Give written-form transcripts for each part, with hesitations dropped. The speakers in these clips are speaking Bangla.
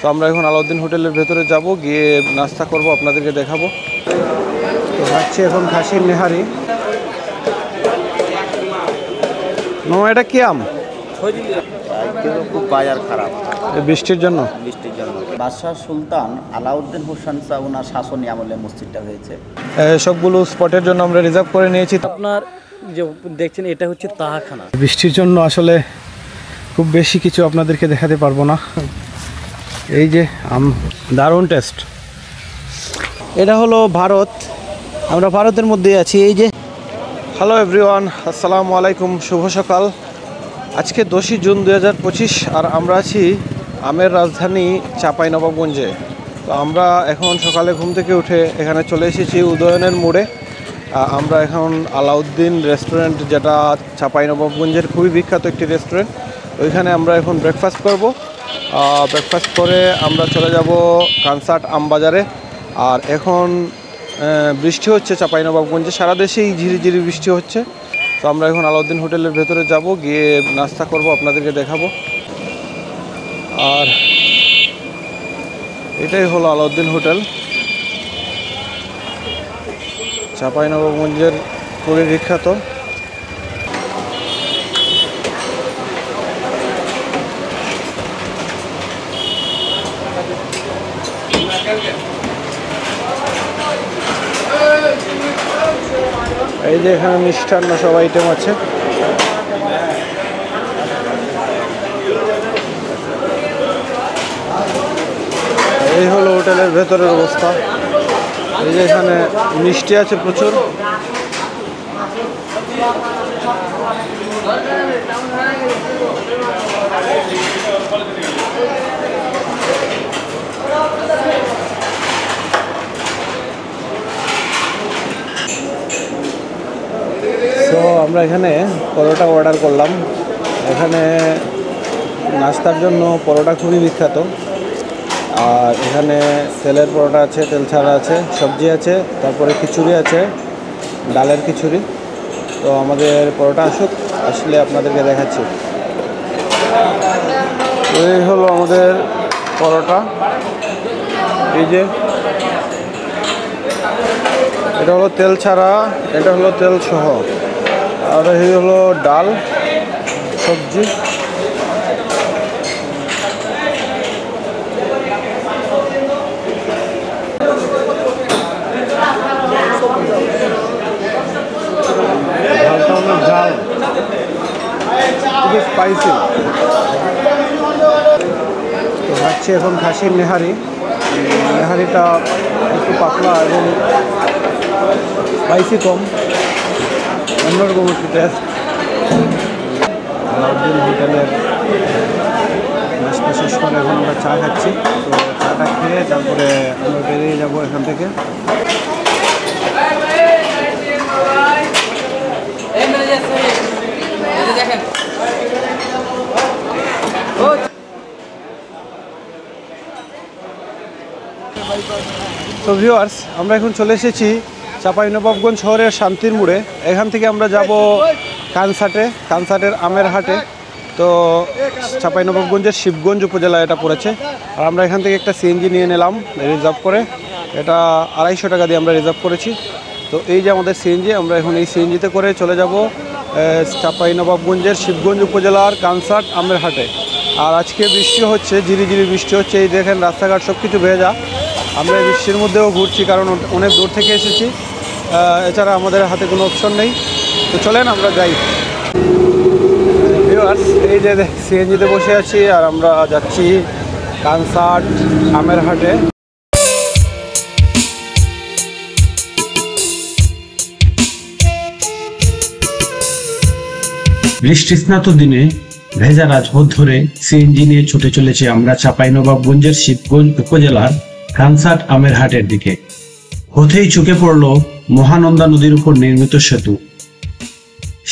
তো আমরা এখন আলাউদ্দিন হোটেলের ভেতরে যাব, গিয়ে নাস্তা করব, আপনাদেরকে দেখাবো। তো যাচ্ছি এখন খাসির নেহারি। এটা কি আম? খুব বাজার খারাপ বৃষ্টির জন্য। বাদশাহ সুলতান আলাউদ্দিন হোসেন শাহ ওনার শাসনী আমলে মসজিদটা হয়েছে। সবগুলো স্পটের জন্য আমরা রিজার্ভ করে নিয়েছি। আপনার যে দেখছেন এটা হচ্ছে তাহাখানা। বৃষ্টির জন্য আসলে খুব বেশি কিছু আপনাদেরকে দেখাতে পারবো না। এই যে দারুণ টেস্ট। এটা হলো ভারত, আমরা ভারতের মধ্যে আছি। এই যে হ্যালো এভরিওয়ান, আসসালামু আলাইকুম, শুভ সকাল। আজকে 10 জুন 2025 আর আমরা আছি আমের রাজধানী চাঁপাইনবাবগঞ্জে। তো আমরা এখন সকালে ঘুম থেকে উঠে এখানে চলে এসেছি উদয়নের মোড়ে। আমরা এখন আলাউদ্দিন রেস্টুরেন্ট, যেটা চাঁপাইনবাবগঞ্জের খুবই বিখ্যাত একটি রেস্টুরেন্ট, ওইখানে আমরা এখন ব্রেকফাস্ট করব। ব্রেকফাস্ট করে আমরা চলে যাব কানসার্ট আমবাজারে। আর এখন বৃষ্টি হচ্ছে চাঁপাইনবাবগঞ্জে, সারা দেশেই ঝিরিঝিরি বৃষ্টি হচ্ছে। তো আমরা এখন আলাউদ্দিন হোটেলের ভেতরে যাব, গিয়ে নাস্তা করব, আপনাদেরকে দেখাবো। আর এটাই হলো আলাউদ্দিন হোটেল, চাঁপাইনবাবগঞ্জের খুবই বিখ্যাত। এই যে এখানে মিষ্টান্ন সব আইটেম আছে। এই হলো হোটেলের ভেতরের অবস্থা। এই যে এখানে মিষ্টি আছে প্রচুর। তো আমরা এখানে পরোটা অর্ডার করলাম। এখানে নাস্তার জন্য পরোটা খুবই বিখ্যাত। আর এখানে তেলের পরোটা আছে, তেল ছাড়া আছে, সবজি আছে, তারপরে খিচুড়ি আছে, ডালের খিচুড়ি। তো আমাদের পরোটা আসলে আপনাদেরকে দেখাচ্ছি। এই হলো আমাদের পরোটা। এই যে এটা হলো তেল ছাড়া, এটা হলো তেল সহ, আর এই হলো ডাল, সবজি। ঝালটা অনেক ঝাল, খুবই স্পাইসি। তো খাচ্ছি এখন খাসির নেহারি। নেহারিটা একটু পাতলা এবং স্পাইসি কম, অন্যরকম একটু টেস্ট। আলাউদ্দিন হোটেলের নাস্তা শেষ করে এখন আমরা চা খাচ্ছি। তো চাটা খেয়ে তারপরে আমরা বেরিয়ে যাব এখান থেকে। তো ভিউয়ার্স, আমরা এখন চলে এসেছি চাঁপাইনবাবগঞ্জ শহরের শান্তির মোড়ে। এখান থেকে আমরা যাব কানসার্টের আমের হাটে। তো চাঁপাইনবাবগঞ্জের শিবগঞ্জ উপজেলা এটা পড়েছে। আর আমরা এখান থেকে একটা সিএনজি নিয়ে নিলাম রিজার্ভ করে। এটা 250 টাকা দিয়ে আমরা রিজার্ভ করেছি। তো এই যে আমাদের সিএনজি, আমরা এখন এই সিএনজিতে করে চলে যাব চাঁপাইনবাবগঞ্জের শিবগঞ্জ উপজেলার কানসার্ট আমের হাটে। আর আজকে বৃষ্টি হচ্ছে, ঝিরিঝিরি বৃষ্টি হচ্ছে। এই দেখেন রাস্তাঘাট সব কিছু ভেজা। আমরা বৃষ্টির মধ্যেও ঘুরছি, কারণ অনেক দূর থেকে এসেছি। এছাড়া আমাদের হাতে কোনো অপশন নেই। তো চলেন আমরা যাই। ভিউয়ার্স, এই যে সিএনজিতে বসে আছি আর আমরা যাচ্ছি কানসার্ট আমের হাটে। বৃষ্টিস্নাত দিনে ভেজা রাজপথ ধরে সিএনজি নিয়ে ছুটে চলেছে আমরা চাঁপাইনবাবগঞ্জের শিবগঞ্জ উপজেলার কানসার্ট আমের হাটের দিকে। হতেই চোখে পড়ল মহানন্দা নদীর উপর নির্মিত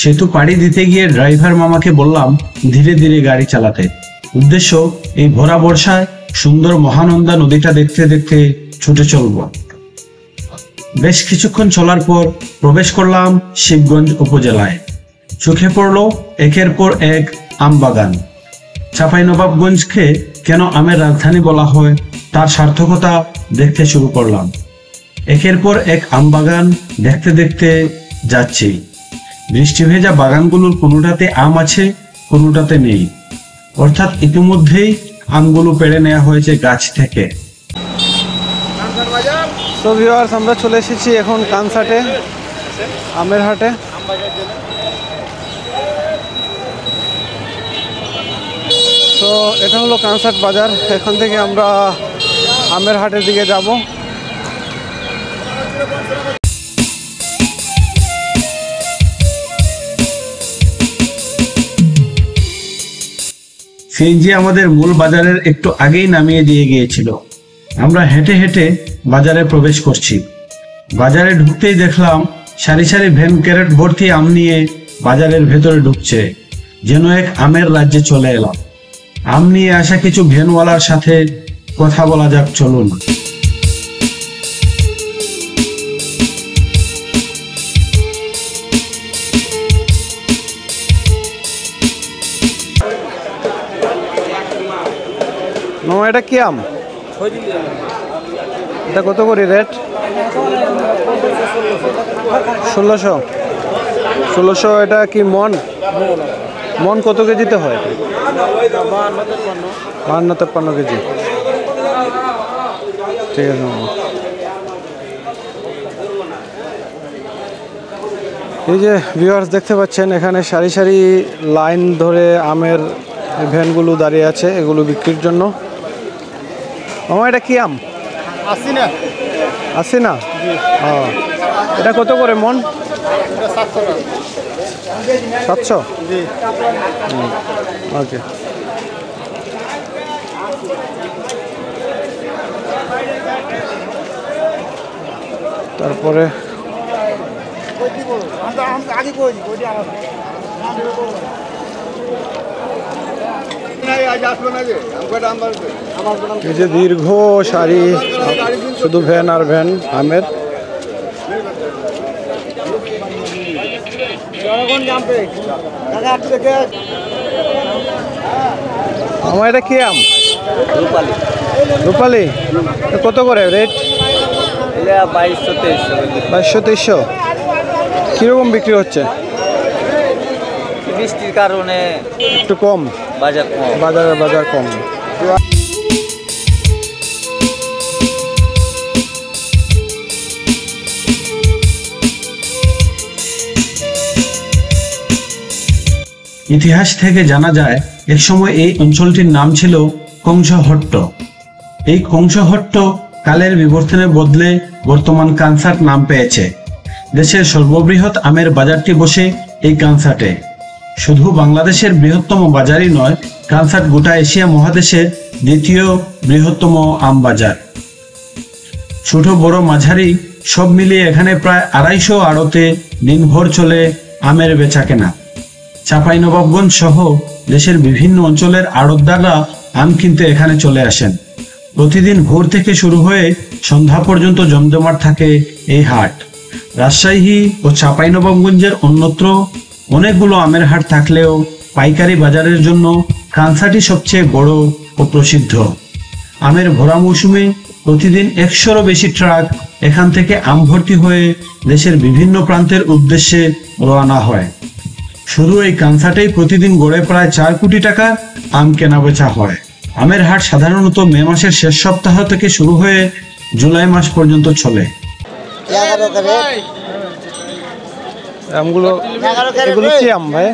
সেতু পাড়ি দিতে গিয়ে ড্রাইভার মামাকে বললাম ধীরে ধীরে গাড়ি চালাতে। উদ্দেশ্য, এই ভরা বর্ষায় সুন্দর মহানন্দা নদীটা দেখতে দেখতে ছুটে চলব। বেশ কিছুক্ষণ চলার পর প্রবেশ করলাম শিবগঞ্জ উপজেলায়। চোখে পড়ল একের পর এক আম বাগান। চাঁপাইনবাবগঞ্জকে কেন আমের রাজধানী বলা হয় তার সার্থকতা দেখতে শুরু করলাম। একের পর এক আম বাগান দেখতে দেখতে যাচ্ছি। বৃষ্টি ভেজা বাগানগুলোর কোনোটাতে আম আছে, কোনোটাতে নেই, অর্থাৎ ইতিমধ্যেই আমগুলো পেড়ে নেওয়া হয়েছে গাছ থেকে। তো ভিউয়ার্স, আমরা চলে এসেছি এখন কানসাটে, আমের হাটে। তো এটা হলো কানসাট বাজার। এখান থেকে আমরা আমের হাটের দিকে যাব। সিএনজি আমাদের মূল বাজারের একটু আগেই নামিয়ে দিয়ে গিয়েছিল। আমরা হেঁটে হেঁটে বাজারে প্রবেশ করছি। বাজারে ঢুকতেই দেখলাম সারি সারি ভ্যান ক্যারেট ভর্তি আম নিয়ে বাজারের ভেতরে ঢুকছে। যেন এক আমের রাজ্যে চলে এলাম। আম নিয়ে আসা কিছু ভ্যানওয়ালার সাথে কথা বলা যাক, চলুন। মামা, এটা কি আম? এটা কত করে রেট? 1600। এটা কি মন? মন কত কেজিতে হয়? 52-53 কেজি। ঠিক আছে মামা। এই যে ভিউয়ার্স দেখতে পাচ্ছেন, এখানে সারি সারি লাইন ধরে আমের ভ্যানগুলো দাঁড়িয়ে আছে এগুলো বিক্রির জন্য। মামা, এটা কি আম? আসিনা। ও, এটা কত করে মন? 700। ওকে। তারপরে এই যে দীর্ঘ সারি, শুধু ভ্যান আর ভ্যান আমের। আমার এটা কি আম? রূপালি। কত করে রেট? 2200-2300। কিরকম বিক্রি হচ্ছে? বৃষ্টির কারণে একটু কম, বাজার কম। ইতিহাস থেকে জানা যায় একসময় এই অঞ্চলটির নাম ছিল কংসহট্ট। এই কংসহট্ট কালের বিবর্তনে বদলে বর্তমান কানসাট নাম পেয়েছে। দেশের সর্ববৃহৎ আমের বাজারটি বসে এই কানসাটে। শুধু বাংলাদেশের বৃহত্তম বাজারই নয়, কানসাট গোটা এশিয়া মহাদেশের দ্বিতীয় বৃহত্তম আম বাজার। ছোট বড় মাঝারি সব মিলিয়ে এখানে প্রায় 250 আড়তে দিনভর চলে আমের বেচাকেনা। চাঁপাইনবাবগঞ্জ সহ দেশের বিভিন্ন অঞ্চলের আড়তদাররা আম কিনতে এখানে চলে আসেন। প্রতিদিন ভোর থেকে শুরু হয়ে সন্ধ্যা পর্যন্ত জমজমাট থাকে এই হাট। রাজশাহী ও চাঁপাইনবাবগঞ্জের অন্যত্র অনেকগুলো আমের হাট থাকলেও পাইকারি বাজারের জন্য কানসাটই সবচেয়ে বড় ও প্রসিদ্ধ। আমের ভরা মৌসুমে প্রতিদিন 100-ও বেশি ট্রাক এখান থেকে আম ভর্তি হয়ে দেশের বিভিন্ন প্রান্তের উদ্দেশ্যে রওনা হয়। শুধু এই কানসাটেই প্রতিদিন গড়ে প্রায় 4 কোটি টাকার আম কেনা বেচা হয়। আমের হাট সাধারণত মে মাসের শেষ সপ্তাহ থেকে শুরু হয়ে জুলাই মাস পর্যন্ত চলে। আমগুলো, এগুলো কি আম ভাই?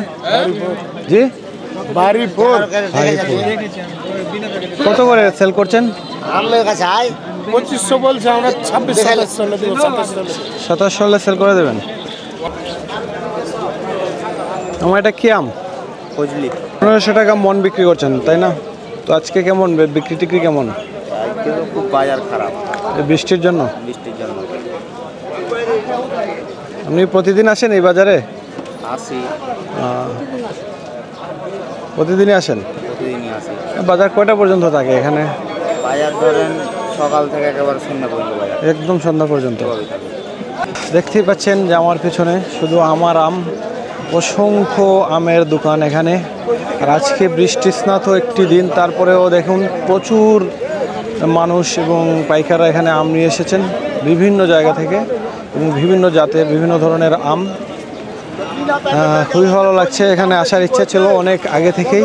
জি, কত করে সেল করছেন? 2500 বলছে, আমরা 2700 হলে সেল করে দেবেন। আমার এটা কি আম? 1500 টাকা মন বিক্রি করছেন, তাই না? তো আজকে কেমন বিক্রি টিক্রি কেমন? খুব বাজার খারাপ বৃষ্টির জন্য। আপনি প্রতিদিন আসেন এই বাজারে? আসি, প্রতিদিনই আসেন? প্রতিদিনই আসি। বাজার কয়টা পর্যন্ত থাকে এখানে? বাজার ধরেন সকাল থেকে একেবারে সন্ধ্যা পর্যন্ত বাজার, একদম সন্ধ্যা পর্যন্ত। দেখতেই পাচ্ছেন যে আমার পিছনে শুধু আমার আম, অসংখ্য আমের দোকান এখানে। আর আজকে বৃষ্টি স্নাত একটি দিন, তারপরেও দেখুন প্রচুর মানুষ এবং পাইকাররা এখানে আম নিয়ে এসেছেন বিভিন্ন জায়গা থেকে এবং বিভিন্ন জাতের বিভিন্ন ধরনের আম। খুবই ভালো লাগছে, এখানে আসার ইচ্ছা ছিল অনেক আগে থেকেই,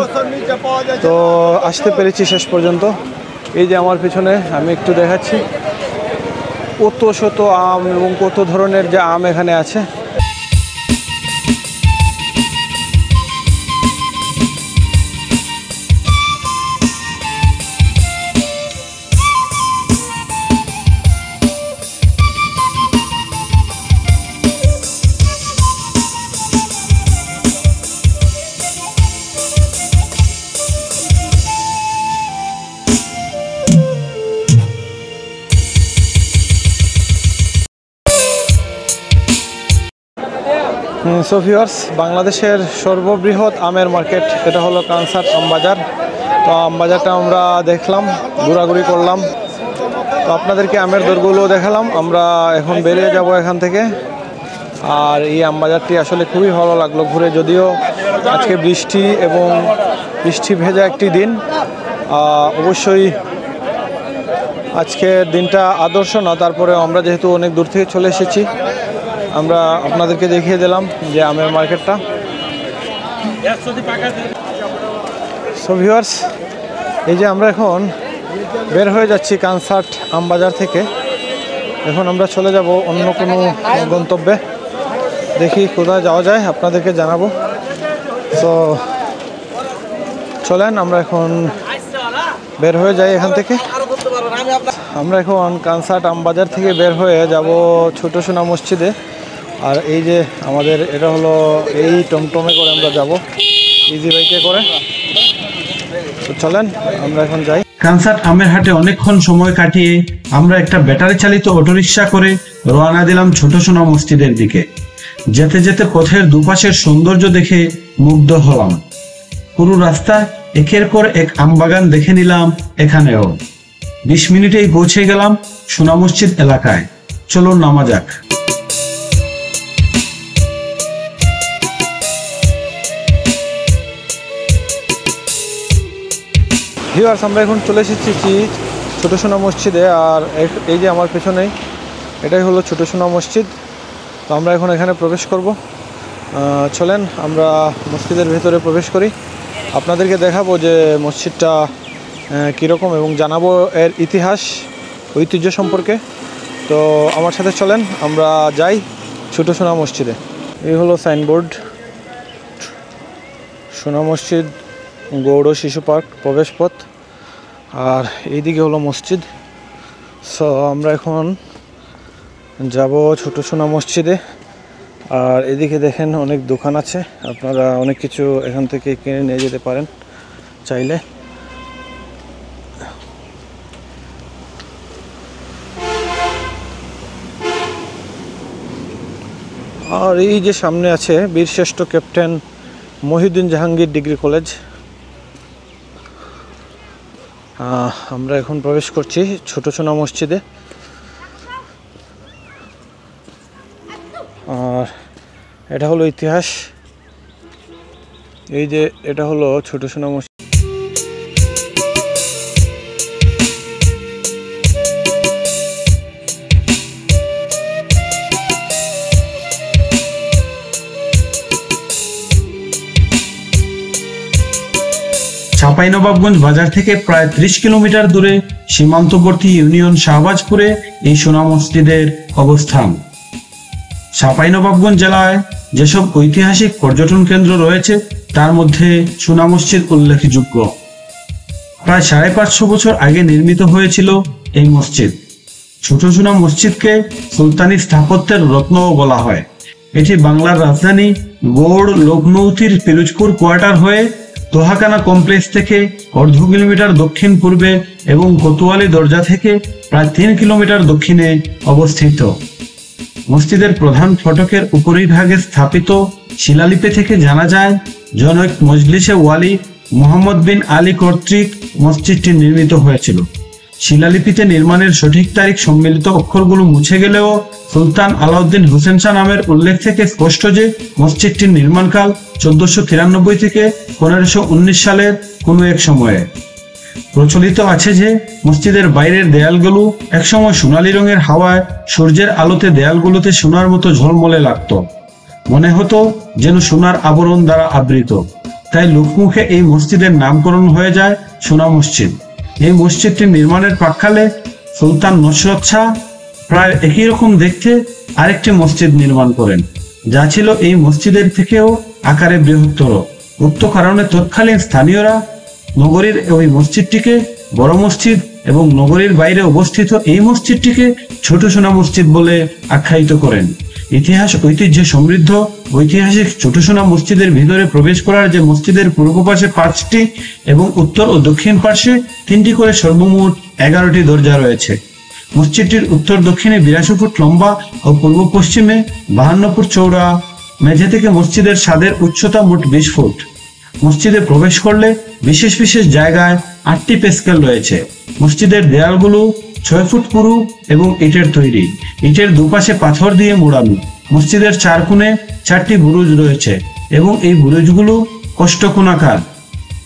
তো আসতে পেরেছি শেষ পর্যন্ত। এই যে আমার পিছনে আমি একটু দেখাচ্ছি কত শত আম এবং কত ধরনের যে আম এখানে আছে। সো ভিউয়ার্স, বাংলাদেশের সর্ববৃহৎ আমের মার্কেট এটা হলো কানসাট আমবাজার। তো আমবাজারটা আমরা দেখলাম, ঘোরাঘুরি করলাম, তো আপনাদেরকে আমের দরগুলো দেখালাম। আমরা এখন বেরিয়ে যাব এখান থেকে। আর এই আমবাজারটি আসলে খুবই ভালো লাগলো ঘুরে, যদিও আজকে বৃষ্টি এবং বৃষ্টি ভেজা একটি দিন। অবশ্যই আজকের দিনটা আদর্শ না, তারপরে আমরা যেহেতু অনেক দূর থেকে চলে এসেছি, আমরা আপনাদেরকে দেখিয়ে দিলাম যে আমের মার্কেটটা। সো ভিউয়ার্স, এই যে আমরা এখন বের হয়ে যাচ্ছি কানসাট আমবাজার থেকে। এখন আমরা চলে যাব অন্য কোনো গন্তব্যে, দেখি কোথায় যাওয়া যায় আপনাদেরকে জানাবো। তো চলেন আমরা এখন বের হয়ে যাই এখান থেকে। আমরা এখন কানসাট আমবাজার থেকে বের হয়ে যাব ছোট সোনা মসজিদে। আর এই যে আমাদের এটা হলো এই টমটমে করে আমরা যাব, ইজি বাইকে করে। তো চলেন আমরা এখন যাই। কানসাট আমের হাটে অনেকক্ষণ সময় কাটিয়ে আমরা একটা ব্যাটারি চালিত অটোরিকশা করে রওনা দিলাম ছোট সোনা মসজিদের দিকে। যেতে যেতে পথের দুপাশের সৌন্দর্য দেখে মুগ্ধ হলাম। পুরো রাস্তা একের পর এক আমবাগান দেখে নিলাম। এখানেও 20 মিনিটেই পৌঁছে গেলাম সোনা মসজিদ এলাকায়। চলুন নামা যাক। ভিউয়ার্স, আমরা এখন চলে এসেছি ছোট সোনা মসজিদে। আর এই যে আমার পেছনেই এটাই হলো ছোট সোনা মসজিদ। তো আমরা এখন এখানে প্রবেশ করব। চলেন আমরা মসজিদের ভেতরে প্রবেশ করি, আপনাদেরকে দেখাবো যে মসজিদটা কীরকম এবং জানাবো এর ইতিহাস ঐতিহ্য সম্পর্কে। তো আমার সাথে চলেন আমরা যাই ছোট সোনা মসজিদে। এই হলো সাইনবোর্ড, সোনা মসজিদ গৌড় শিশু পার্ক প্রবেশ পথ। আর এইদিকে হলো মসজিদ। সো আমরা এখন যাব ছোট সোনা মসজিদে। আর এদিকে দেখেন অনেক দোকান আছে, আপনারা অনেক কিছু এখান থেকে কিনে নিয়ে যেতে পারেন চাইলে। আর এই যে সামনে আছে বীরশ্রেষ্ঠ captain Mohiuddin Jahangir degree college. আমরা এখন প্রবেশ করছি ছোট সোনা মসজিদে। আর এটা হলো ইতিহাস। এই যে এটা হলো ছোট সোনা মসজিদ। চাঁপাইনবাবগঞ্জ বাজার থেকে প্রায় 30 কিলোমিটার দূরে সীমান্তবর্তী ইউনিয়ন শাহবাজপুরে এই সোনা মসজিদের অবস্থান। চাঁপাইনবাবগঞ্জ জেলায় যেসব ঐতিহাসিক পর্যটন কেন্দ্র রয়েছে তার মধ্যে সোনা মসজিদ উল্লেখযোগ্য। প্রায় 550 বছর আগে নির্মিত হয়েছিল এই মসজিদ। ছোট সোনা মসজিদকে সুলতানি স্থাপত্যের রত্নও বলা হয়। এটি বাংলার রাজধানী গৌড় লখনৌতির পিরোজপুর কোয়ার্টার হয়ে তোহাকানা কমপ্লেক্স থেকে অর্ধ কিলোমিটার দক্ষিণ পূর্বে এবং কোতোয়ালি দরজা থেকে প্রায় 3 কিলোমিটার দক্ষিণে অবস্থিত। মসজিদের প্রধান ফটকের উপরিভাগে স্থাপিত শিলালিপি থেকে জানা যায় জনৈক মজলিসে ওয়ালি মোহাম্মদ বিন আলী কর্তৃক মসজিদটি নির্মিত হয়েছিল। শিলালিপিতে নির্মাণের সঠিক তারিখ সম্মিলিত অক্ষরগুলো মুছে গেলেও সুলতান আলাউদ্দিন হোসেন শাহ নামের উল্লেখ থেকে স্পষ্ট যে মসজিদটির নির্মাণকাল 1493 থেকে 1519 সালের কোনো এক সময়ে। প্রচলিত আছে যে মসজিদের বাইরের দেয়ালগুলো একসময় সোনালী রঙের হাওয়ায় সূর্যের আলোতে দেয়ালগুলোতে সোনার মতো ঝলমলে লাগতো, মনে হতো যেন সোনার আবরণ দ্বারা আবৃত। তাই লোকমুখে এই মসজিদের নামকরণ হয়ে যায় সোনা মসজিদ। এই মসজিদটি নির্মাণের প্রাক্কালে সুলতান নসরত শাহ প্রায় একই রকম দেখতে আরেকটি মসজিদ নির্মাণ করেন, যা ছিল এই মসজিদের থেকেও আকারে বৃহত্তর। উক্ত কারণে তৎকালীন স্থানীয়রা নগরীর ওই মসজিদটিকে বড় মসজিদ এবং নগরীর বাইরে অবস্থিত এই মসজিদটিকে ছোট সোনা মসজিদ বলে আখ্যায়িত করেন। ইতিহাস ঐতিহ্যে সমৃদ্ধ ঐতিহাসিক ছোট সোনা মসজিদের ভিতরে প্রবেশ করার যে মসজিদের পূর্ব পাশে 5টি এবং উত্তর ও দক্ষিণ পাশে 3টি করে সর্বমোট 11টি দরজা রয়েছে। মসজিদটির উত্তর দক্ষিণে 82 ফুট লম্বা ও পূর্ব পশ্চিমে 52 ফুট চওড়া। মেঝে থেকে মসজিদের ছাদের উচ্চতা মোট 20 ফুট। মসজিদে প্রবেশ করলে বিশেষ বিশেষ জায়গায় 8টি পেস্কেল রয়েছে। মসজিদের দেয়ালগুলো 6 ফুট পুরু এবং ইটের তৈরি। ইটের দুপাশে পাথর দিয়ে মোড়ানো। মসজিদের 4 কোণে 4টি বুরুজ রয়েছে এবং এই বুরুজগুলো অষ্টকোণাকার।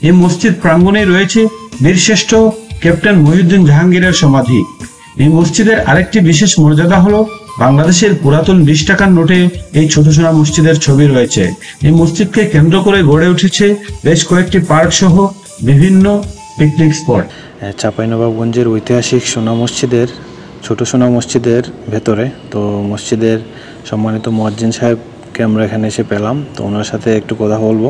এই মসজিদ প্রাঙ্গণে রয়েছে বীরশ্রেষ্ঠ ক্যাপ্টেন মহিউদ্দিন জাহাঙ্গীরের সমাধি। এই মসজিদের আরেকটি বিশেষ মর্যাদা হলো বাংলাদেশের পুরাতন 20 টাকার নোটে এই ছোট সোনা মসজিদের ছবি রয়েছে। এই মসজিদকে কেন্দ্র করে গড়ে উঠেছে বেশ কয়েকটি পার্ক সহ বিভিন্ন পিকনিক স্পট। চাঁপাইনবাবগঞ্জের ঐতিহাসিক সোনা মসজিদের ছোট সোনা মসজিদের ভেতরে তো মসজিদের সম্মানিত মুয়াজ্জিন সাহেবকে আমরা এখানে এসে পেলাম, তো ওনার সাথে একটু কথা বলবো।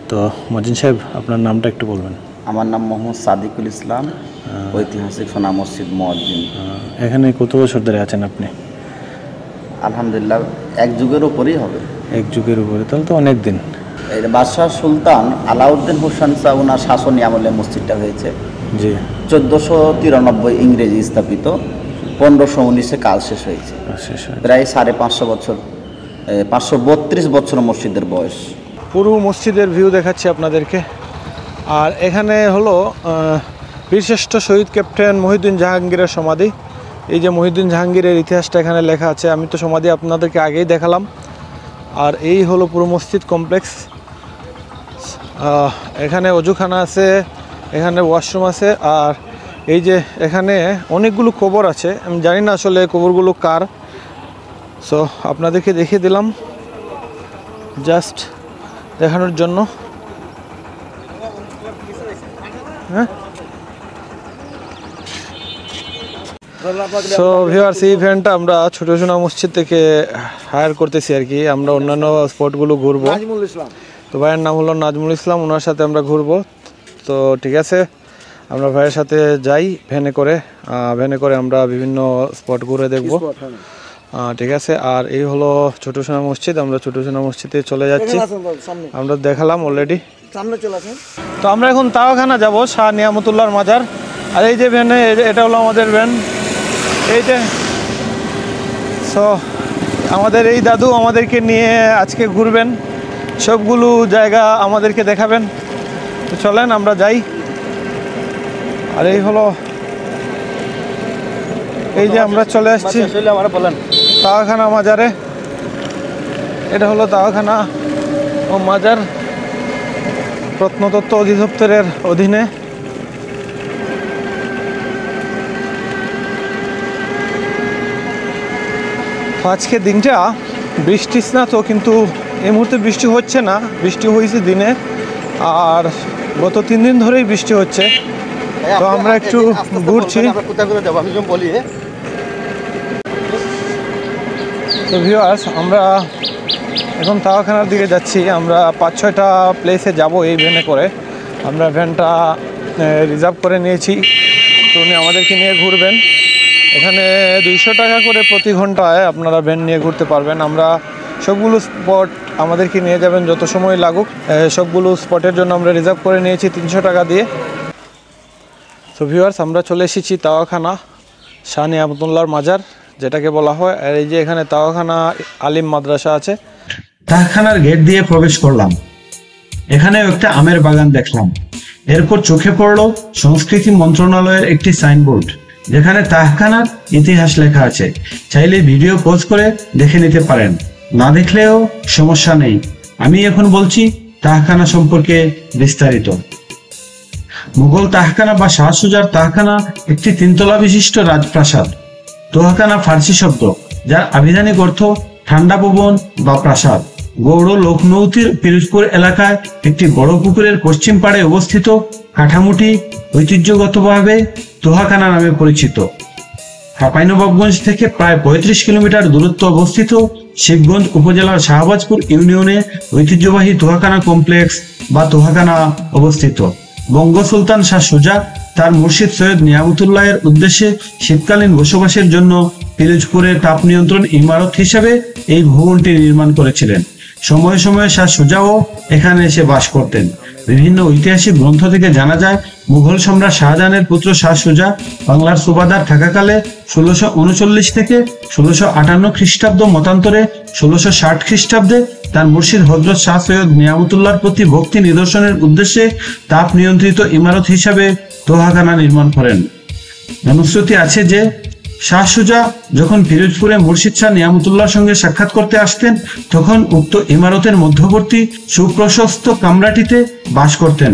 তো মুয়াজ্জিন সাহেব, আপনার নামটা একটু বলবেন। আমার নাম মোহাম্মদ সাদিকুল ইসলাম, ঐতিহাসিক সোনা মসজিদ মুয়াজ্জিন। এখানে কত বছর ধরে আছেন আপনি? আলহামদুলিল্লাহ 1 যুগের উপরেই হবে। 1 যুগের উপরে, তাহলে তো অনেক দিন। এই বাদশাহ সুলতান আলাউদ্দিন হোসেন শাহ ওনার শাসনী আমলে মসজিদটা হয়েছে। জি। 1493 ইংরেজি স্থাপিত, 1519-এ কাজ শেষ হয়েছে। প্রায় 550 বছর, 532 বছর মসজিদের বয়স। পুরো মসজিদের ভিউ দেখাচ্ছি আপনাদেরকে। আর এখানে হলো বীরশ্রেষ্ঠ শহীদ ক্যাপ্টেন মহিউদ্দিন জাহাঙ্গীরের সমাধি। এই যে মহিউদ্দিন জাহাঙ্গীরের ইতিহাসটা এখানে লেখা আছে। আমি তো সমাধি আপনাদেরকে আগেই দেখালাম। আর এই হলো পুরো মসজিদ কমপ্লেক্স। এখানে অজুখানা আছে, এখানে ওয়াশরুম আছে। আর এই যে এখানে অনেকগুলো কবর আছে, আমি জানি না আসলে কবরগুলো কার। সো আপনাদেরকে দেখিয়ে দিলাম জাস্ট দেখানোর জন্য। হ্যাঁ, সো ভিউয়ার্স, এই ভ্যানটা আমরা ছোট সোনা মসজিদ থেকে হায়ার করতেছি আর কি। আমরা অন্যান্য স্পটগুলো ঘুরবো। তো ভাইয়ের নাম হলো নাজমুল ইসলাম, ওনার সাথে আমরা ঘুরবো। তো ঠিক আছে, আমরা ভাইয়ের সাথে যাই ভ্যানে করে আমরা বিভিন্ন স্পট ঘুরে দেখবো। ঠিক আছে। আর এই হলো ছোট সোনা মসজিদ। আমরা ছোট সোনা মসজিদে চলে যাচ্ছি, আমরা দেখালাম অলরেডি। তো আমরা এখন তাওয়াখানা যাব, শাহ নিয়ামতুল্লাহর মাজার। আর এই যে ভ্যানে, এটা হলো আমাদের ভ্যান। এই যে সো আমাদের এই দাদু আমাদেরকে নিয়ে আজকে ঘুরবেন, সবগুলো জায়গা আমাদেরকে দেখাবেন। তো চলেন আমরা যাই। আর এই হলো, এই যে আমরা চলে আসছি তাওয়াখানা মাজারে। এটা হলো তাওয়াখানা ও মাজার, প্রত্নতত্ত্ব অধিদপ্তরের অধীনে। আজকে দিনটা বৃষ্টি স্নাত, কিন্তু এই মুহূর্তে বৃষ্টি হচ্ছে না। বৃষ্টি হয়েছে দিনে, আর গত 3 দিন ধরেই বৃষ্টি হচ্ছে। তো আমরা একটু ঘুরছি। তো ভিউয়ার্স, আমরা এখন তাওয়াখানার দিকে যাচ্ছি। আমরা 5-6টা প্লেসে যাব এই ভ্যানে করে। আমরা ভ্যানটা রিজার্ভ করে নিয়েছি, তো উনি আমাদেরকে নিয়ে ঘুরবেন। এখানে 200 টাকা করে প্রতি ঘন্টায় আপনারা ভ্যান নিয়ে ঘুরতে পারবেন। আমরা সবগুলো স্পট আমাদেরকে নিয়ে যাবেন, যত সময় লাগুক। সবগুলো স্পটের জন্য আমরা রিজার্ভ করে নিয়েছি 300 টাকা দিয়ে। তো ভিউয়ার্স, আমরা চলে এসেছি তাওয়াখানা শাহ নিয়ামতুল্লাহর মাজার, যেটাকে বলা হয়। আর এই যে এখানে তাওয়াখানা আলিম মাদ্রাসা আছে। তাওয়াখানার গেট দিয়ে প্রবেশ করলাম। এখানে একটা আমের বাগান দেখলাম। এরপর চোখে পড়ল সংস্কৃতি মন্ত্রণালয়ের একটি সাইনবোর্ড, যেখানে তাহখানার ইতিহাস লেখা আছে। চাইলে ভিডিও পজ করে দেখে নিতে পারেন, না দেখলেও সমস্যা নেই। আমি এখন বলছি তাহখানা সম্পর্কে বিস্তারিত। মুঘল তাহখানা বা শাহ সুজার তাহখানা একটি 3 তলা বিশিষ্ট রাজপ্রাসাদ। তোহাখানা ফার্সি শব্দ, যার আবিধানিক অর্থ ঠান্ডা ভবন বা প্রাসাদ। গৌড় লখনৌতির পিরোজপুর এলাকায় একটি বড় পুকুরের পশ্চিম পাড়ে অবস্থিত কাঠামোটি ঐতিহ্যগতভাবে তোহাখানা নামে পরিচিত। চাঁপাইনবাবগঞ্জ থেকে প্রায় 35 কিলোমিটার দূরত্ব অবস্থিত শিবগঞ্জ উপজেলার শাহবাজপুর ইউনিয়নে ঐতিহ্যবাহী তোহাখানা কমপ্লেক্স বা তোহাখানা অবস্থিত। বঙ্গ সুলতান শাহ সুজা তার মুর্শিদ সৈয়দ নিয়ামতুল্লাহের উদ্দেশ্যে শীতকালীন বসবাসের জন্য পিরোজপুরে তাপ নিয়ন্ত্রণ ইমারত হিসেবে এই ভবনটি নির্মাণ করেছিলেন। সময়ে সময়ে শাহ সুজাও এখানে এসে বাস করতেন। বিভিন্ন ঐতিহাসিক গ্রন্থ থেকে জানা যায়, মুঘল সম্রাট শাহজাহানের পুত্র শাহ সুজা বাংলার সুবাদার থাকাকালে 1639 থেকে 1658 খ্রিস্টাব্দ মতান্তরে 1660 খ্রিস্টাব্দে তার মুর্শিদ হযরত শাহ সৈয়দ নিয়ামতুল্লাহর প্রতি ভক্তি নিদর্শনের উদ্দেশ্যে তাপ নিয়ন্ত্রিত ইমারত হিসাবে তোহাখানা নির্মাণ করেন। জনশ্রুতি আছে যে শাহ সুজা যখন পিরোজপুরে মুর্শিদ শাহ নিয়ামতুল্লাহর সঙ্গে সাক্ষাৎ করতে আসতেন, তখন উক্ত ইমারতের মধ্যবর্তী সুপ্রশস্ত কামরাটিতে বাস করতেন।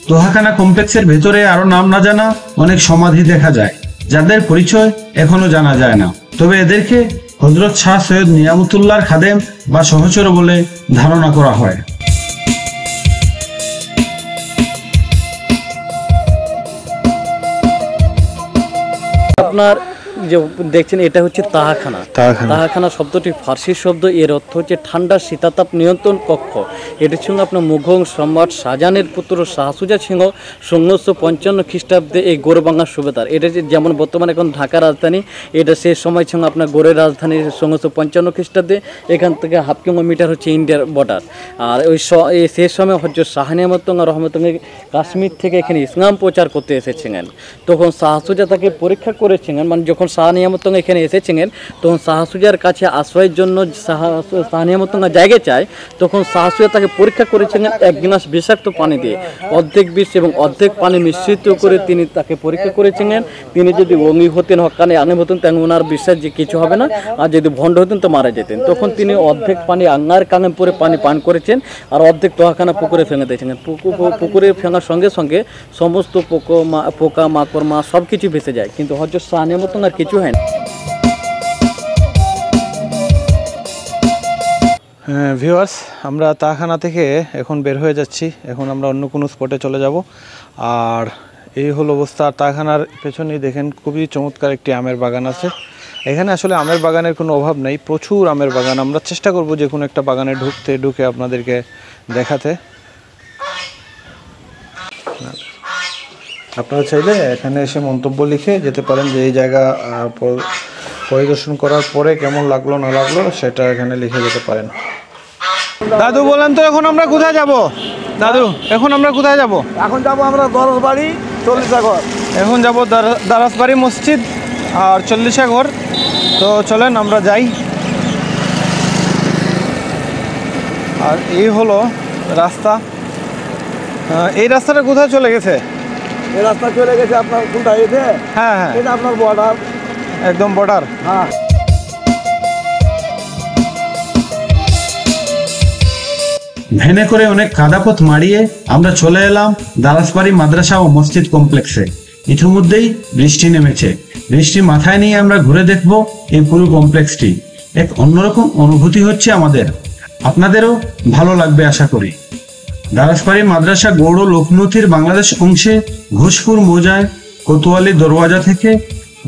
তোহাখানা কমপ্লেক্সের ভেতরে আরো নাম না জানা অনেক সমাধি দেখা যায়, যাদের পরিচয় এখনো জানা যায় না। তবে এদেরকে হযরত শাহ সৈয়দ নিয়ামতুল্লাহর খাদেম বা সহচর বলে ধারণা করা হয়। আপনার যে দেখছেন এটা হচ্ছে তাহাখানা। তাহাখানা শব্দটি ফার্সি শব্দ, এর অর্থ হচ্ছে ঠান্ডা শীতাতাপ নিয়ন্ত্রণ কক্ষ। এটির সঙ্গে আপনার মুঘল সম্রাট শাহজাহানের পুত্র শাহ সুজা সিংহ 1655 খ্রিস্টাব্দে এই গোরবাঙ্গার সুবেদার। এটা যেমন বর্তমানে এখন ঢাকা রাজধানী, এটা সেই সময় সঙ্গে আপনার গোরের রাজধানী 1655 খ্রিস্টাব্দে। এখান থেকে 1/2 কিলোমিটার হচ্ছে ইন্ডিয়ার বর্ডার। আর ওই সেই সময় হচ্ছে শাহ নিয়ামতুল্লাহ রহমতুল্লাহ কাশ্মীর থেকে এখানে ইসলাম প্রচার করতে এসেছিলেন। তখন শাহ সুজা তাকে পরীক্ষা করেছিলেন, মানে যখন শাহ নিয়ামতুল্লাহ এখানে এসেছিলেন তখন শাহ সুজার কাছে আশ্রয়ের জন্য শাহ নিয়ামতুল্লাহ জায়গা চায়। তখন শাহ সুজা তাকে পরীক্ষা করেছিলেন 1 গ্লাস বিষাক্ত পানি দিয়ে, অর্ধেক বিষ এবং অর্ধেক পানি মিশ্রিত করে তিনি তাকে পরীক্ষা করেছিলেন। তিনি যদি অঙ্গি হতেন, হকানে আঙে হতেন, তাহলে ওনার বিশ্বাস যে কিছু হবে না, আর যদি ভণ্ড হতেন তো মারা যেতেন। তখন তিনি অর্ধেক পানি আঙার কাঙে পরে পানি পান করেছেন, আর অর্ধেক তোহাখানা পুকুরে ফেঙে দিয়েছিলেন। পুকুরে ফেঙার সঙ্গে সঙ্গে সমস্ত পোকা মাকড় মা সব কিছু ভেসে যায়, কিন্তু হযরত শাহ নিয়ামতুল্লাহর কিছু হয় না। ভিউয়ার্স, আমরা তাহখানা থেকে এখন বের হয়ে যাচ্ছি। এখন আমরা অন্য কোনো স্পটে চলে যাব। আর এই হলো অবস্থা। তাহখানার পেছনেই দেখেন খুবই চমৎকার একটি আমের বাগান আছে। এখানে আসলে আমের বাগানের কোনো অভাব নেই, প্রচুর আমের বাগান। আমরা চেষ্টা করব যে কোনো একটা বাগানে ঢুকে আপনাদেরকে দেখাতে। আপনারা চাইলে এখানে এসে মন্তব্য লিখে যেতে পারেন যে এই জায়গা পরিদর্শন করার পরে কেমন লাগলো না লাগলো সেটা এখানে লিখে যেতে পারেন। দাদু বলেন তো এখন আমরা কোথায় যাব? দাদু এখন আমরা কোথায় যাব? এখন যাব আমরা দরজবাড়ি 40 ঘর। এখন যাব দারাসবাড়ি মসজিদ আর 40 ঘর। তো চলেন আমরা যাই। আর এই হলো রাস্তা। এই রাস্তাটা কোথায় চলে গেছে? এই রাস্তা চলে গেছে আপনার কোনটা? হ্যাঁ হ্যাঁ, এটা আপনার বর্ডার, একদম বর্ডার। হ্যাঁ। ভ্যানে করে অনেক কাদাপথ মারিয়ে আমরা চলে এলাম দারাসবাড়ি মাদ্রাসা ও মসজিদ কমপ্লেক্সে। ইতিমধ্যেই বৃষ্টি নেমেছে। বৃষ্টি মাথায় নিয়ে আমরা ঘুরে দেখব এই পুরো কমপ্লেক্সটি। এক অন্যরকম অনুভূতি হচ্ছে আমাদের, আপনাদেরও ভালো লাগবে আশা করি। দারাসবাড়ি মাদ্রাসা গৌড় লখনৌতির বাংলাদেশ অংশে ঘোষপুর মৌজায় কোতোয়ালি দরওয়াজা থেকে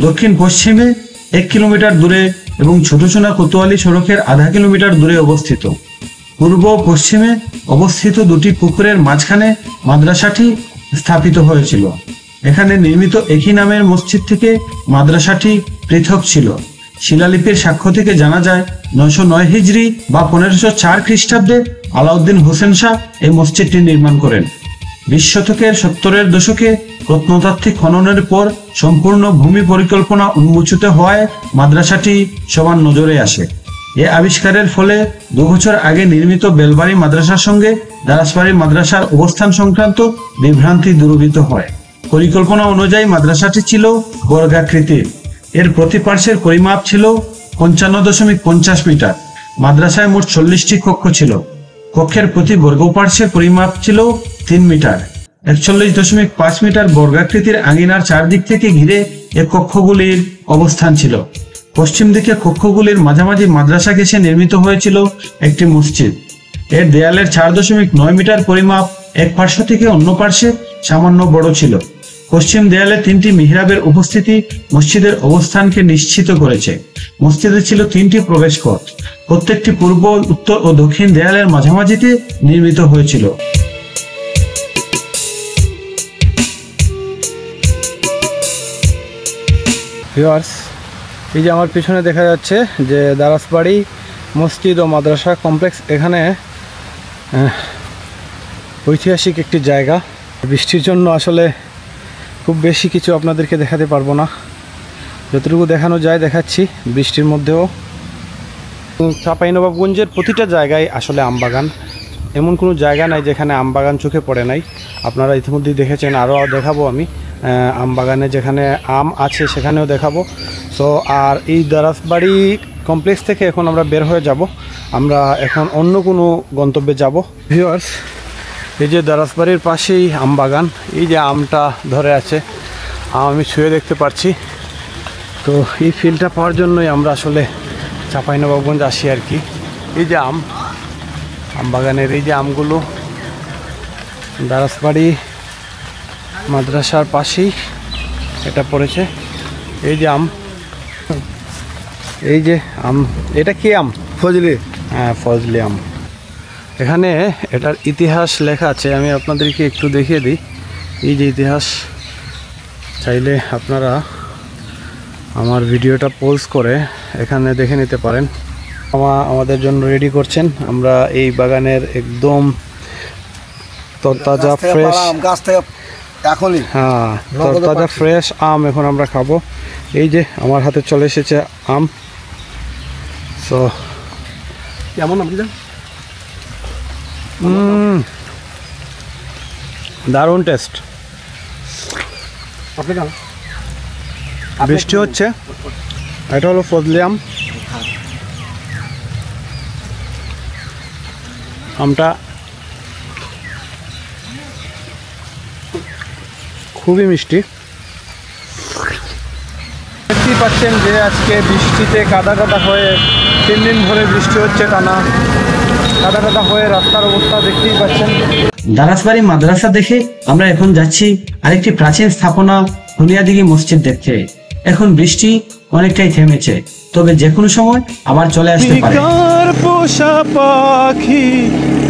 দক্ষিণ পশ্চিমে 1 কিলোমিটার দূরে এবং ছোটচোনা কোতোয়ালি সড়কের আধা কিলোমিটার দূরে অবস্থিত। পূর্ব ও পশ্চিমে অবস্থিত দুটি পুকুরের মাঝখানে মাদ্রাসাটি স্থাপিত হয়েছিল। এখানে নির্মিত একই নামের মসজিদ থেকে মাদ্রাসাটি পৃথক ছিল। শিলালিপির সাক্ষ্য থেকে জানা যায় 909 হিজরি বা 1504 খ্রিস্টাব্দে আলাউদ্দিন হোসেন শাহ এই মসজিদটি নির্মাণ করেন। 20 শতকের 70-এর দশকে প্রত্নতাত্ত্বিক খননের পর সম্পূর্ণ ভূমি পরিকল্পনা উন্মোচিত হওয়ায় মাদ্রাসাটি সবার নজরে আসে। এ আবিষ্কারের ফলে 2 বছর আগে নির্মিত বেলবাড়ি মাদ্রাসার সঙ্গে দারাসবাড়ি মাদ্রাসার অবস্থান সংক্রান্ত বিভ্রান্তি দূরীভূত হয়। পরিকল্পনা অনুযায়ী মাদ্রাসাটি ছিল বর্গাকৃতির। এর প্রতি পার্শ্বের পরিমাপ ছিল 55.50 মিটার। মাদ্রাসায় মোট 40টি কক্ষ ছিল। কক্ষের প্রতি বর্গ পার্শ্বের পরিমাপ ছিল 3 মিটার। 41.5 মিটার বর্গাকৃতির আঙিনার চারদিক থেকে ঘিরে এ কক্ষগুলির অবস্থান ছিল। পশ্চিম দিকে কক্ষগুলির মাঝামাঝি মাদ্রাসা ঘেঁষে নির্মিত হয়েছিল একটি মসজিদ। এর দেয়ালের 4.9 মিটার পরিমাপ এক পার্শ্ব থেকে অন্য পার্শ্বে সামান্য বড় ছিল। পশ্চিম দেয়ালে 3টি মিহরাবের উপস্থিতি মসজিদের অবস্থানকে নিশ্চিত করেছে। মসজিদে ছিল 3টি প্রবেশ পথ। প্রত্যেকটি পূর্ব, উত্তর ও দক্ষিণ দেয়ালের মাঝামাঝিতে নির্মিত হয়েছিল। ভিউয়ার্স, এই যে আমার পিছনে দেখা যাচ্ছে যে দারাসবাড়ি মসজিদ ও মাদ্রাসা কমপ্লেক্স। এখানে ঐতিহাসিক একটি জায়গা। বৃষ্টির জন্য আসলে খুব বেশি কিছু আপনাদেরকে দেখাতে পারবো না, যতটুকু দেখানো যায় দেখাচ্ছি। বৃষ্টির মধ্যেও চাঁপাইনবাবগঞ্জের প্রতিটা জায়গায় আসলে আমবাগান, এমন কোনো জায়গা নাই যেখানে আমবাগান চোখে পড়ে নাই। আপনারা ইতিমধ্যেই দেখেছেন, আরও দেখাবো আমি। আমবাগানে যেখানে আম আছে সেখানেও দেখাবো। সো আর এই দারাসবাড়ি কমপ্লেক্স থেকে এখন আমরা বের হয়ে যাব, আমরা এখন অন্য কোনো গন্তব্যে যাব। ভিউয়ার্স, এই যে দারাসবাড়ির পাশেই আমবাগান, এই যে আমটা ধরে আছে, আম আমি ছুঁয়ে দেখতে পাচ্ছি। তো এই ফিলটা পাওয়ার জন্যই আমরা আসলে চাঁপাইনবাবগঞ্জ আসি আর কি। এই যে আমবাগানের এই যে আমগুলো দারাসবাড়ি মাদ্রাসার পাশেই এটা পড়েছে। এই যে আম, এটা কি আম? ফজলি। হ্যাঁ, ফজলি আম। এখানে এটার ইতিহাস লেখা আছে, আমি আপনাদেরকে একটু দেখিয়ে দিই। এই যে ইতিহাস, চাইলে আপনারা আমার ভিডিওটা পজ করে এখানে দেখে নিতে পারেন। আমাদের জন্য রেডি করছেন। আমরা এই বাগানের একদম তরতাজা ফ্রেশ গাছ থেকে এখনই, হ্যাঁ, তরতাজা ফ্রেশ আম এখন আমরা খাবো। এই যে আমার হাতে চলে এসেছে আম। সো কেমন আপনি দারুণ টেস্ট। বৃষ্টি হচ্ছে, এটা হলো ফজলি আম। আমটা খুবই মিষ্টি। দেখতেই পাচ্ছেন যে আজকে বৃষ্টিতে কাদা কাদা হয়ে 3 দিন ধরে বৃষ্টি হচ্ছে টানা, কাদা কাদা হয়ে রাস্তার অবস্থা দেখতেই পাচ্ছেন। দারাসবাড়ি মাদ্রাসা দেখে আমরা এখন যাচ্ছি আরেকটি প্রাচীন স্থাপনা খুনিয়াদিঘি মসজিদ দেখতে। এখন বৃষ্টি অনেকটাই থেমেছে, তবে যে কোনো সময় আবার চলে আসতে পারে। পোষা পাখি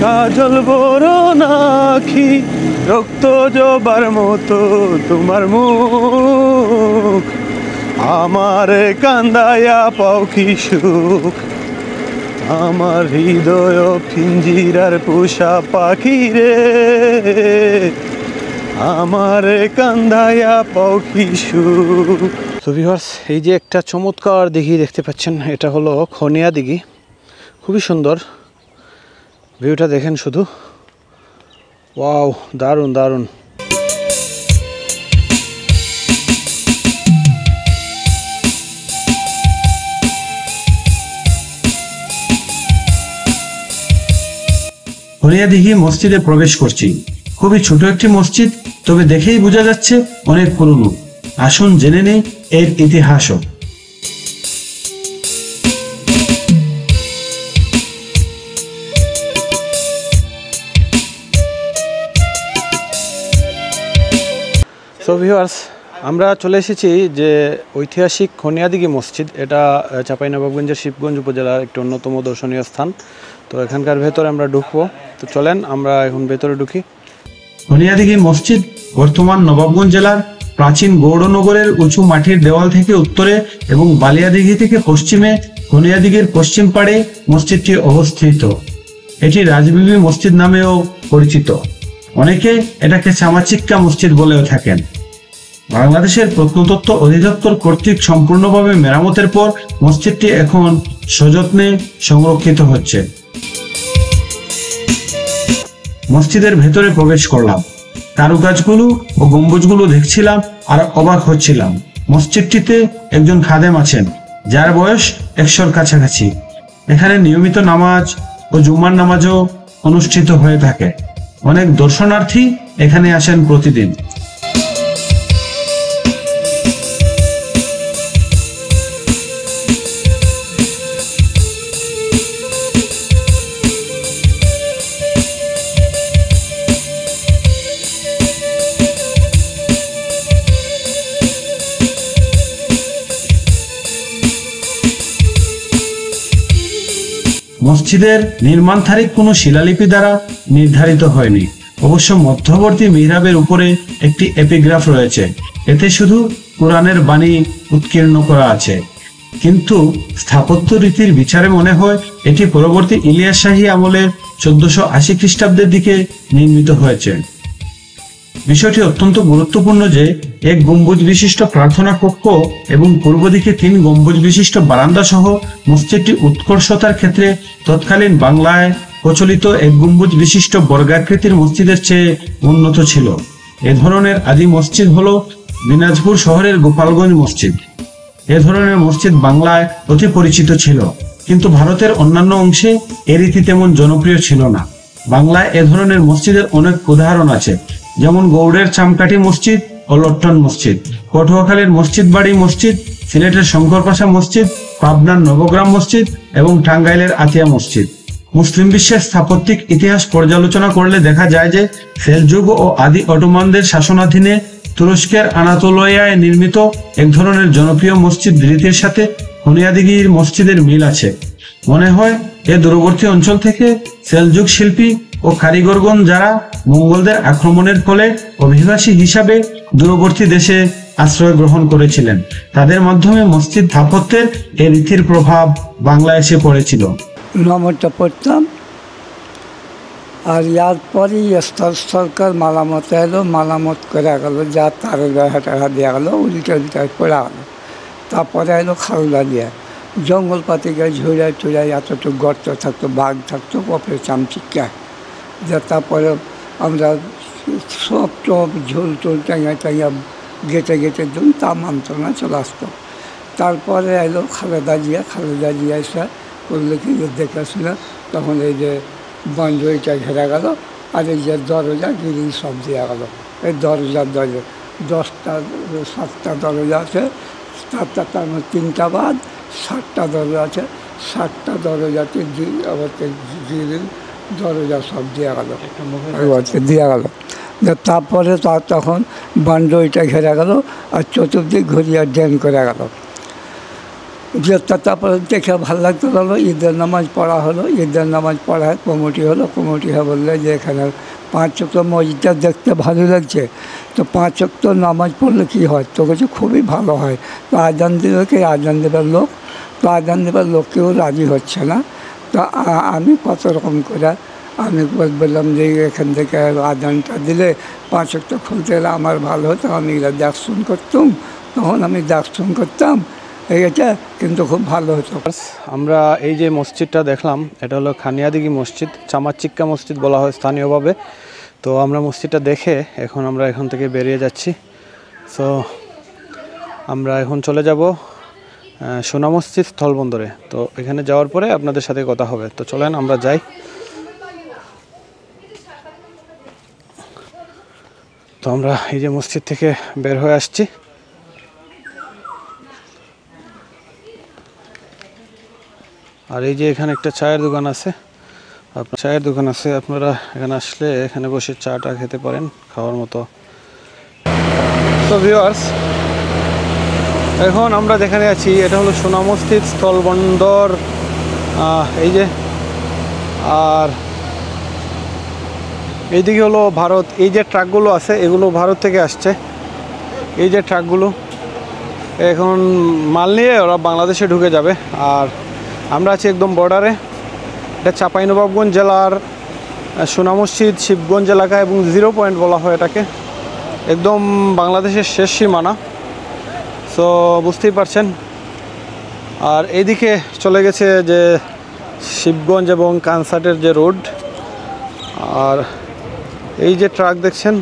কাজল বরণ আখি, রক্ত জবার মতো তোমার মুখ, আমার কান্দায়া পাও কি সুখ, আমার হৃদয় পিঞ্জিরার পোষা পাখি রে, আমার কান্দায়া পাও কি সুখ। তো ভিউয়ার্স, এই যে একটা চমৎকার দিঘি দেখতে পাচ্ছেন, এটা হলো খুনিয়াদিঘি। খুবই সুন্দর ভিউটা, দেখেন শুধু, ওয়াও, দারুণ দারুণ। খুনিয়াদিঘি মসজিদে প্রবেশ করছি। খুবই ছোট একটি মসজিদ, তবে দেখেই বোঝা যাচ্ছে অনেক পুরনো। আসুন জেনে নেই এর ইতিহাসও। সো ভিউয়ার্স, আমরা চলে এসেছি যে ঐতিহাসিক খুনিয়াদিঘি মসজিদ। এটা চাঁপাইনবাবগঞ্জের শিবগঞ্জ উপজেলার একটি অন্যতম দর্শনীয় স্থান। তো এখানকার ভেতরে আমরা ঢুকবো, তো চলেন আমরা এখন ভেতরে ঢুকি। খুনিয়াদিঘি মসজিদ বর্তমান নবাবগঞ্জ জেলার প্রাচীন গৌড়নগরের উঁচু মাটির দেওয়াল থেকে উত্তরে এবং বালিয়াদিঘি থেকে পশ্চিমে খুনিয়াদিঘির পশ্চিম পাড়ে মসজিদটি অবস্থিত। এটি রাজবিবি মসজিদ নামেও পরিচিত। অনেকে এটাকে চামাচিক্কা মসজিদ বলেও থাকেন। বাংলাদেশের প্রত্নতত্ত্ব অধিদপ্তর কর্তৃক সম্পূর্ণভাবে মেরামতের পর মসজিদটি এখন সযত্নে সংরক্ষিত হচ্ছে। মসজিদের ভেতরে প্রবেশ করলাম, কারুকাজগুলো ও গম্বুজগুলো দেখছিলাম আর অবাক হচ্ছিলাম। মসজিদটিতে একজন খাদেম আছেন যার বয়স 100-র কাছাকাছি। এখানে নিয়মিত নামাজ ও জুম্মার নামাজও অনুষ্ঠিত হয়ে থাকে। অনেক দর্শনার্থী এখানে আসেন প্রতিদিন। মসজিদের নির্মাণ তারিখ কোনো শিলালিপি দ্বারা নির্ধারিত হয়নি। অবশ্য মধ্যবর্তী মিহরাবের উপরে একটি এপিগ্রাফ রয়েছে, এতে শুধু কোরআনের বাণী উৎকীর্ণ করা আছে। কিন্তু স্থাপত্য রীতির বিচারে মনে হয় এটি পরবর্তী ইলিয়াস শাহী আমলের 1480 খ্রিস্টাব্দের দিকে নির্মিত হয়েছে। বিষয়টি অত্যন্ত গুরুত্বপূর্ণ যে এক গম্বুজ বিশিষ্ট প্রার্থনা কক্ষ এবং পূর্ব দিকে 3 গম্বুজ বিশিষ্ট বারান্দা সহ মসজিদটি উৎকর্ষতার ক্ষেত্রে তৎকালীন বাংলায় প্রচলিত এক গম্বুজ বিশিষ্ট বর্গাকৃতির মসজিদের চেয়ে উন্নত ছিল। এ ধরনের আদি মসজিদ হলো দিনাজপুর শহরের গোপালগঞ্জ মসজিদ। এ ধরনের মসজিদ বাংলায় অতি পরিচিত ছিল, কিন্তু ভারতের অন্যান্য অংশে এ রীতি তেমন জনপ্রিয় ছিল না। বাংলায় এ ধরনের মসজিদের অনেক উদাহরণ আছে, যেমন গৌড়ের চামকাঠি মসজিদ ও লট্টন মসজিদ, পটুয়াখালীর মসজিদ বাড়ি মসজিদ, সিলেটের শঙ্করপাশা মসজিদ, পাবনার নবগ্রাম মসজিদ এবং টাঙ্গাইলের আতিয়া মসজিদ। মুসলিম বিশ্বের স্থাপত্যিক ইতিহাস পর্যালোচনা করলে দেখা যায় যে সেলজুক ও আদি অটোমানদের শাসনাধীনে তুরস্কের আনাতোলিয়ায় নির্মিত এক ধরনের জনপ্রিয় মসজিদ রীতির সাথে হুনিয়াদিগির মসজিদের মিল আছে। মনে হয় এ দূরবর্তী অঞ্চল থেকে সেলজুক শিল্পী ও কারিগরগণ যারা মঙ্গলদের আক্রমণের ফলে অভিবাসী হিসাবে দূরবর্তী দেশে আশ্রয় গ্রহণ করেছিলেন, তাদের মাধ্যমে মসজিদ স্থাপত্যের এ রীতির প্রভাব বাংলায় এসে পড়েছিল। নমরটা পড়তাম, আর ইয়ার পরেই সরকার মালামত এলো, মালামত করে গেল, যা তার টাকা দেওয়া গেলো, উল্টায় পড়া গেলো। তারপরে এলো খালদা দিয়া, জঙ্গল পাতি গায়ে ঝুড়ায় টুড়ায় এতটুকু গর্ত থাকতো, বাঘ থাকতো, কপে চামচিকা। যা তারপরে আমরা সব টপ ঝোল টোল টাঙা টাঙা গেটে গেটে দিন, তা মানত না, চলে আসতো। তারপরে এলো খালেদা জিয়া এসে করলে কি দেখাছিল, তখন এই যে বাউন্ডারিটা ঘেরা গেল, আর এই যে দরজা গিরিল সব দেওয়া গেলো। এই দরজা 7টা দরজা আছে, তার মধ্যে 3টা বাদ 7টা দরজা আছে। 7টা দরজাতে গিরিল দরজা সব দেওয়া গেল, দেওয়া গেল। তারপরে তখন বাউন্ডারিটা ঘেরা গেল, আর চতুর্দিক ঘুরিয়ে ড্যাম করে গেল। তারপরে দেখে ভালো লাগতে হলো, ঈদের নামাজ পড়া হলো। ঈদের নামাজ পড়ায় কমিটি হলো, কমিটি হয়ে বললে যে এখানে 5 ওয়াক্ত মসজিদটা দেখতে ভালো লাগছে, তো 5 ওয়াক্ত নামাজ পড়লে কী হয়, তো কিছু খুবই ভালো হয়। তো আজান দেবে কে, আজান দেবার লোক, তো আজান দেবার লোক কেউ রাজি হচ্ছে না। তো আমি কত রকম করে আমি বললাম যে এখান থেকে আজানটা দিলে 5 ওয়াক্ত খুলতে গেলে আমার ভালো হতো, আমি দেখশুন করতাম, তখন আমি দেখশুন করতাম, এটা কিন্তু খুব ভালো হতো। আমরা এই যে মসজিদটা দেখলাম, এটা হলো খানিয়াদিঘি মসজিদ, চামাচিক্কা মসজিদ বলা হয় স্থানীয়ভাবে। তো আমরা মসজিদটা দেখে এখন আমরা এখান থেকে বেরিয়ে যাচ্ছি। সো আমরা এখন চলে যাব সোনা মসজিদ স্থলবন্দরে। তো এখানে যাওয়ার পরে আপনাদের সাথে কথা হবে। তো চলেন আমরা যাই। তো আমরা এই যে মসজিদ থেকে বের হয়ে আসছি। আর এই যে এখানে একটা চায়ের দোকান আছে, আপনারা এখানে আসলে এখানে বসে চাটা খেতে পারেন খাওয়ার মতো। তো ভিউয়ার্স, এখন আমরা যেখানে আছি এটা হলো সোনা মসজিদ স্থলবন্দর। এই যে, আর এইদিকে হলো ভারত। এই যে ট্রাকগুলো আছে এগুলো ভারত থেকে আসছে। এই যে ট্রাকগুলো এখন মাল নিয়ে ওরা বাংলাদেশে ঢুকে যাবে। আর আমরা আছি একদম বর্ডারে। এটা চাঁপাইনবাবগঞ্জ জেলার সোনা মসজিদ শিবগঞ্জ এলাকা এবং 0 পয়েন্ট বলা হয় এটাকে। একদম বাংলাদেশের শেষ সীমানা, সো বুঝতেই পারছেন। আর এইদিকে চলে গেছে যে শিবগঞ্জ এবং কানসাটের যে রোড। আর এই যে ট্রাক দেখছেন,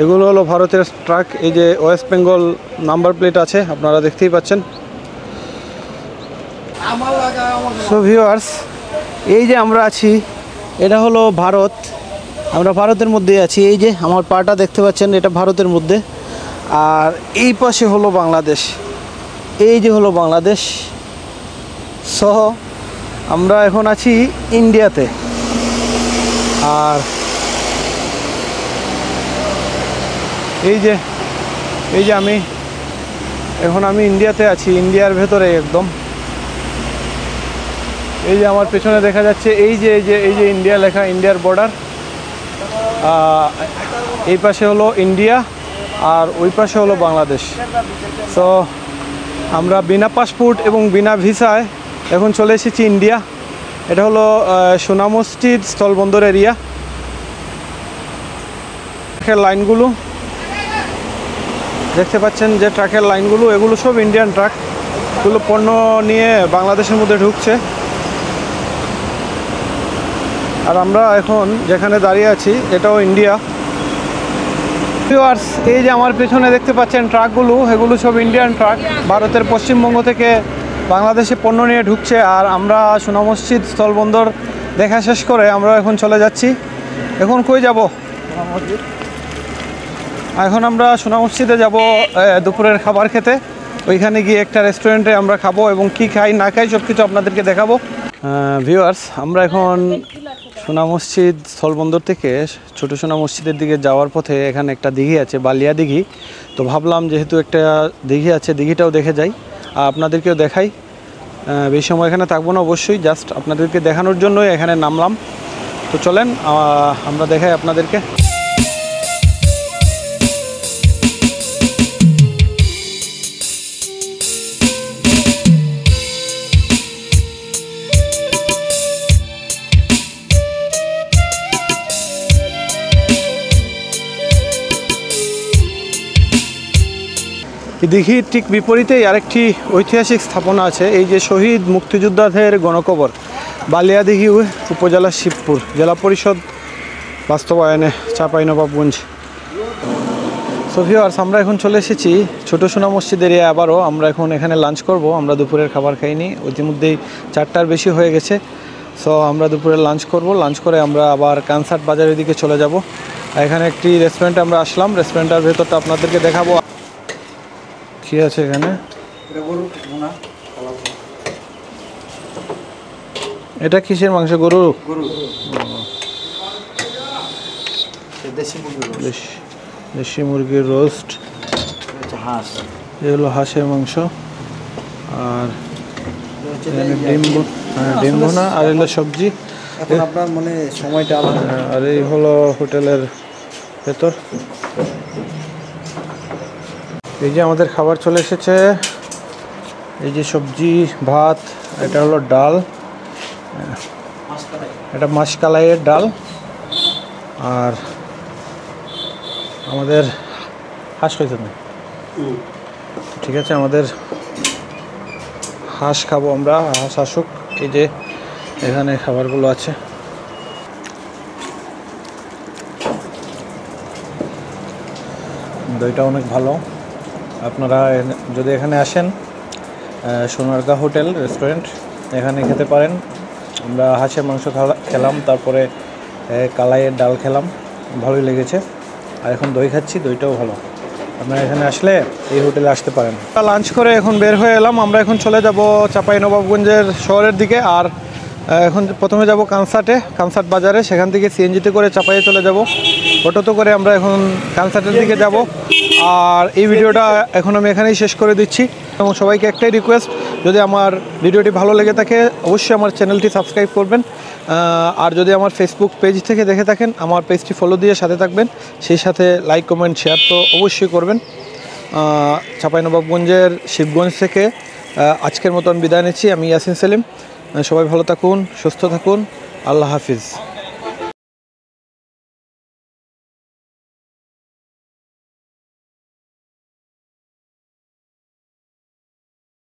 এগুলো হলো ভারতের ট্রাক। এই যে ওয়েস্ট বেঙ্গল নাম্বার প্লেট আছে, আপনারা দেখতেই পাচ্ছেন। সো ভিউয়ার্স, এই যে আমরা আছি, এটা হলো ভারত। আমরা ভারতের মধ্যে আছি। এই যে আমার পাটা দেখতে পাচ্ছেন, এটা ভারতের মধ্যে। আর এই পাশে হলো বাংলাদেশ। এই যে হলো বাংলাদেশ। সো আমরা এখন আছি ইন্ডিয়াতে। আর এই যে আমি ইন্ডিয়াতে আছি, ইন্ডিয়ার ভেতরে একদম। এই যে আমার পেছনে দেখা যাচ্ছে এই যে ইন্ডিয়া লেখা, ইন্ডিয়ার বর্ডার। এই পাশে হলো ইন্ডিয়া আর ওই পাশে হলো বাংলাদেশ। সো আমরা বিনা পাসপোর্ট এবং বিনা ভিসায় এখন চলে এসেছি ইন্ডিয়া। এটা হলো সোনা মসজিদ স্থলবন্দর এরিয়া। ট্রাকের লাইনগুলো দেখতে পাচ্ছেন, যে ট্রাকের লাইনগুলো, এগুলো সব ইন্ডিয়ান ট্রাক। এগুলো পণ্য নিয়ে বাংলাদেশের মধ্যে ঢুকছে। আর আমরা এখন যেখানে দাঁড়িয়ে আছি এটাও ইন্ডিয়া। ভিউয়ার্স, এই যে আমার পেছনে দেখতে পাচ্ছেন ট্রাকগুলো, এগুলো সব ইন্ডিয়ান ট্রাক। ভারতের পশ্চিমবঙ্গ থেকে বাংলাদেশে পণ্য নিয়ে ঢুকছে। আর আমরা সোনা মসজিদ স্থলবন্দর দেখা শেষ করে আমরা এখন চলে যাচ্ছি। এখন কই যাব? এখন আমরা সোনা মসজিদে যাব দুপুরের খাবার খেতে। ওইখানে গিয়ে একটা রেস্টুরেন্টে আমরা খাবো এবং কি খাই না খাই সব কিছু আপনাদেরকে দেখাবো। ভিউয়ার্স, আমরা এখন সোনা মসজিদ স্থলবন্দর থেকে ছোটো সোনা মসজিদের দিকে যাওয়ার পথে এখানে একটা দিঘি আছে, বালিয়া দিঘি। তো ভাবলাম যেহেতু একটা দিঘি আছে, দিঘিটাও দেখে যাই আর আপনাদেরকেও দেখাই। বেশি সময় এখানে থাকবো না অবশ্যই, জাস্ট আপনাদেরকে দেখানোর জন্যই এখানে নামলাম। তো চলেন আমরা দেখাই আপনাদেরকে। দিঘির ঠিক বিপরীতেই আরেকটি ঐতিহাসিক স্থাপনা আছে। এই যে শহীদ মুক্তিযোদ্ধাদের গণকবর, বালিয়াদিঘি উপজেলা শিবপুর, জেলা পরিষদ বাস্তবায়নে, চাঁপাইনবাবগঞ্জ। সো ভিউয়ার্স, আমরা এখন চলে এসেছি ছোটো সোনা মসজিদ এরিয়া। আবারও আমরা এখন এখানে লাঞ্চ করব। আমরা দুপুরের খাবার খাইনি, ইতিমধ্যেই 4টার বেশি হয়ে গেছে। সো আমরা দুপুরে লাঞ্চ করব। লাঞ্চ করে আমরা আবার কানসাট বাজারের দিকে চলে যাব। এখানে একটি রেস্টুরেন্টে আমরা আসলাম, রেস্টুরেন্টের ভেতরটা আপনাদেরকে দেখাবো। কি আছে এখানে? এটা কিসের মাংস? গরু? দেশি মুরগির রোস্ট, হাঁস, এগুলো হাঁসের মাংস। আর ডিম ভুনা, আর এগুলো সবজি। এখন আপনার মানে সময়টা আলাদা। আর এই হলো হোটেলের ভেতর। এই যে আমাদের খাবার চলে এসেছে। এই যে সবজি, ভাত, এটা হলো ডাল, এটা মাসকালাইয়ের ডাল। আর আমাদের হাঁস খাইছে না, ঠিক আছে, আমাদের হাঁস খাবো আমরা, হাঁস আসুক। এই যে এখানে খাবারগুলো আছে। দইটা অনেক ভালো। আপনারা যদি এখানে আসেন, সোনারগাঁ হোটেল রেস্টুরেন্ট, এখানে খেতে পারেন। আমরা হাঁসের মাংস খেলাম, তারপরে কালাইয়ের ডাল খেলাম, ভালোই লেগেছে। আর এখন দই খাচ্ছি, দইটাও ভালো। আপনারা এখানে আসলে এই হোটেলে আসতে পারেন। লাঞ্চ করে এখন বের হয়ে এলাম। আমরা এখন চলে যাব চাঁপাইনবাবগঞ্জের শহরের দিকে। আর এখন প্রথমে যাব কানসাট বাজারে, সেখান থেকে সিএনজিতে করে চাপাইয়ে চলে যাব। অটোতে করে আমরা এখন কানসাটের দিকে যাব। আর এই ভিডিওটা এখন আমি এখানেই শেষ করে দিচ্ছি। এবং সবাইকে একটাই রিকোয়েস্ট, যদি আমার ভিডিওটি ভালো লেগে থাকে অবশ্যই আমার চ্যানেলটি সাবস্ক্রাইব করবেন। আর যদি আমার ফেসবুক পেজ থেকে দেখে থাকেন, আমার পেজটি ফলো দিয়ে সাথে থাকবেন। সেই সাথে লাইক, কমেন্ট, শেয়ার তো অবশ্যই করবেন। চাঁপাইনবাবগঞ্জের শিবগঞ্জ থেকে আজকের মতো আমি বিদায় নিচ্ছি। আমি ইয়াসিন সেলিম। সবাই ভালো থাকুন, সুস্থ থাকুন। আল্লাহ হাফিজ।